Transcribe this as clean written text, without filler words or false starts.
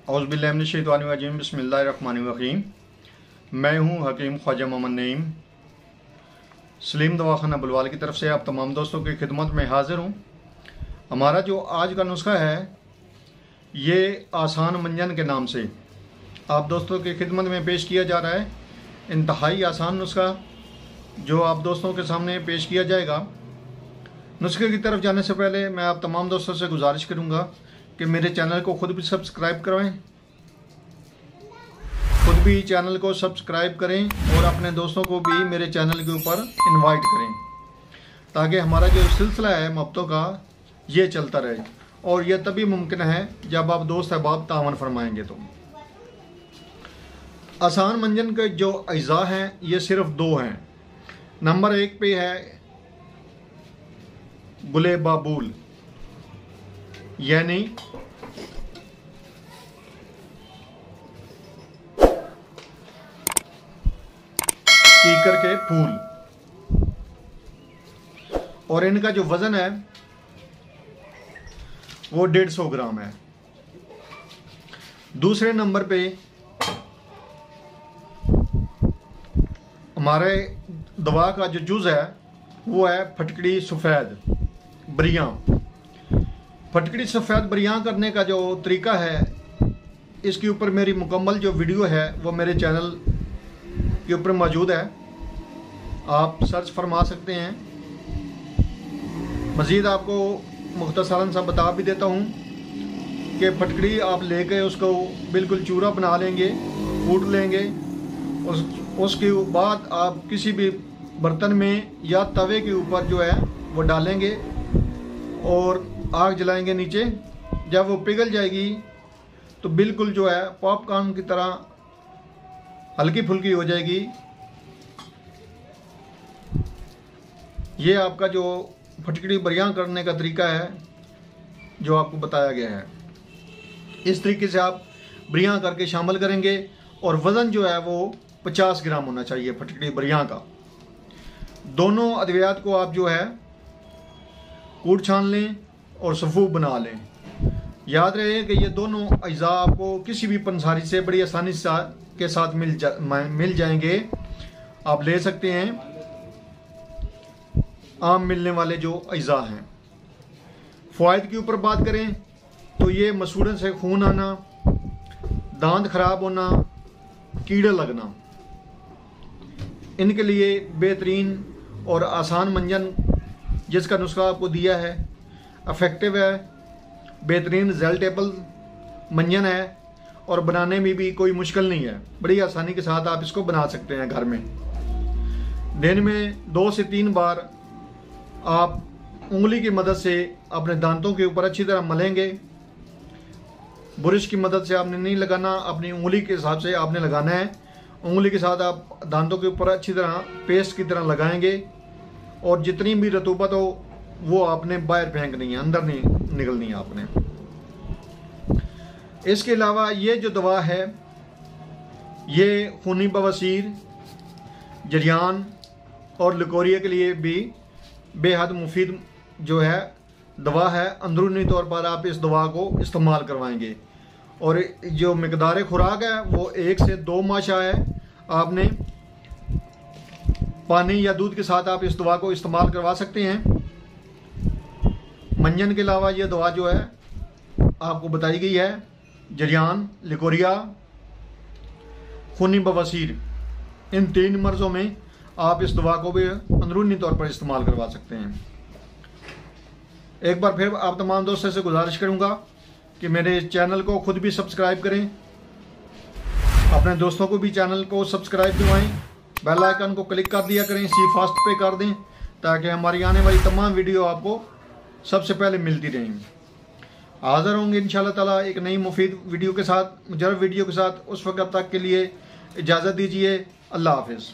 औज़ुबिल्लाहिमिनश्शैतानिर्रजीम बिस्मिल्लाहिर्रहमानिर्रहीम। मैं हूँ हकीम ख्वाजा मोहम्मद नईम सलीम दवाखाना बुलवाल की तरफ से आप तमाम दोस्तों की खिदमत में हाज़िर हूँ। हमारा जो आज का नुस्खा है ये आसान मंजन के नाम से आप दोस्तों की खिदमत में पेश किया जा रहा है। इंतहाई आसान नुस्खा जो आप दोस्तों के सामने पेश किया जाएगा। नुस्खे की तरफ जाने से पहले मैं आप तमाम दोस्तों से गुजारिश करूंगा कि मेरे चैनल को खुद भी सब्सक्राइब करवाएं, खुद भी चैनल को सब्सक्राइब करें और अपने दोस्तों को भी मेरे चैनल के ऊपर इनवाइट करें ताकि हमारा जो सिलसिला है मुहब्बतों का ये चलता रहे। और यह तभी मुमकिन है जब आप दोस्त अहबाब तावन फरमाएंगे। तो आसान मंजन के जो अज्जा हैं ये सिर्फ दो हैं। नंबर 1 पे है गुले बाबूल यानी कीकर के फूल, और इनका जो वजन है वो 150 ग्राम है। दूसरे नंबर पे हमारे दवा का जो जुज़ है वो है फटकड़ी सफ़ेद बरियां। फटकड़ी सफ़ेद बरियां करने का जो तरीका है इसके ऊपर मेरी मुकम्मल जो वीडियो है वो मेरे चैनल के ऊपर मौजूद है, आप सर्च फरमा सकते हैं। मज़ीद आपको मुख्तसरन सा बता भी देता हूँ कि फटकड़ी आप लेके उसको बिल्कुल चूरा बना लेंगे, कूट लेंगे। उसके बाद आप किसी भी बर्तन में या तवे के ऊपर जो है वो डालेंगे और आग जलाएंगे नीचे। जब वो पिघल जाएगी तो बिल्कुल जो है पॉपकॉर्न की तरह हल्की फुल्की हो जाएगी। ये आपका जो फटकड़ी बरियां करने का तरीका है जो आपको बताया गया है। इस तरीके से आप बरियां करके शामिल करेंगे और वज़न जो है वो 50 ग्राम होना चाहिए फटकड़ी बरियां का। दोनों अद्वियात को आप जो है कूट छान लें और सफ़ूफ बना लें। याद रहे कि ये दोनों अज्जा आपको किसी भी पंसारी से बड़ी आसानी के साथ मिल जाएंगे। आप ले सकते हैं आम मिलने वाले जो अज्जा हैं। फ़वाइद के ऊपर बात करें तो ये मसूड़न से खून आना, दांत खराब होना, कीड़े लगना, इनके लिए बेहतरीन और आसान मंजन जिसका नुस्खा आपको दिया है इफ़ेक्टिव है, बेहतरीन रिजल्टेबल मंजन है और बनाने में भी कोई मुश्किल नहीं है। बड़ी आसानी के साथ आप इसको बना सकते हैं घर में। दिन में 2 से 3 बार आप उंगली की मदद से अपने दांतों के ऊपर अच्छी तरह मलेंगे। बुरश की मदद से आपने नहीं लगाना, अपनी उंगली के हिसाब से आपने लगाना है। उंगली के साथ आप दांतों के ऊपर अच्छी तरह पेस्ट की तरह लगाएंगे और जितनी भी रतूबत हो वो आपने बाहर फेंकनी है, अंदर नहीं निकलनी है आपने। इसके अलावा ये जो दवा है ये खूनी बवासीर, जरियान और लिकोरिया के लिए भी बेहद मुफीद जो है दवा है। अंदरूनी तौर पर आप इस दवा को इस्तेमाल करवाएंगे और जो मिकदार खुराक है वो 1 से 2 माशा है। आपने पानी या दूध के साथ आप इस दवा को इस्तेमाल करवा सकते हैं। मंजन के अलावा ये दवा जो है आपको बताई गई है जरियान, लिकोरिया, खूनी बवासीर, इन 3 मर्ज़ों में आप इस दवा को भी अंदरूनी तौर पर इस्तेमाल करवा सकते हैं। एक बार फिर आप तमाम दोस्तों से गुजारिश करूंगा कि मेरे चैनल को खुद भी सब्सक्राइब करें, अपने दोस्तों को भी चैनल को सब्सक्राइब करवाएं, बेल आइकन को क्लिक कर दिया करें, सी फास्ट पे कर दें ताकि हमारी आने वाली तमाम वीडियो आपको सबसे पहले मिलती रहेंगी। हाज़िर होंगे इंशाअल्लाह ताला एक नई मुफीद वीडियो के साथ, मुजर्रब वीडियो के साथ। उस वक्त तक के लिए इजाज़त दीजिए। अल्लाह हाफिज़।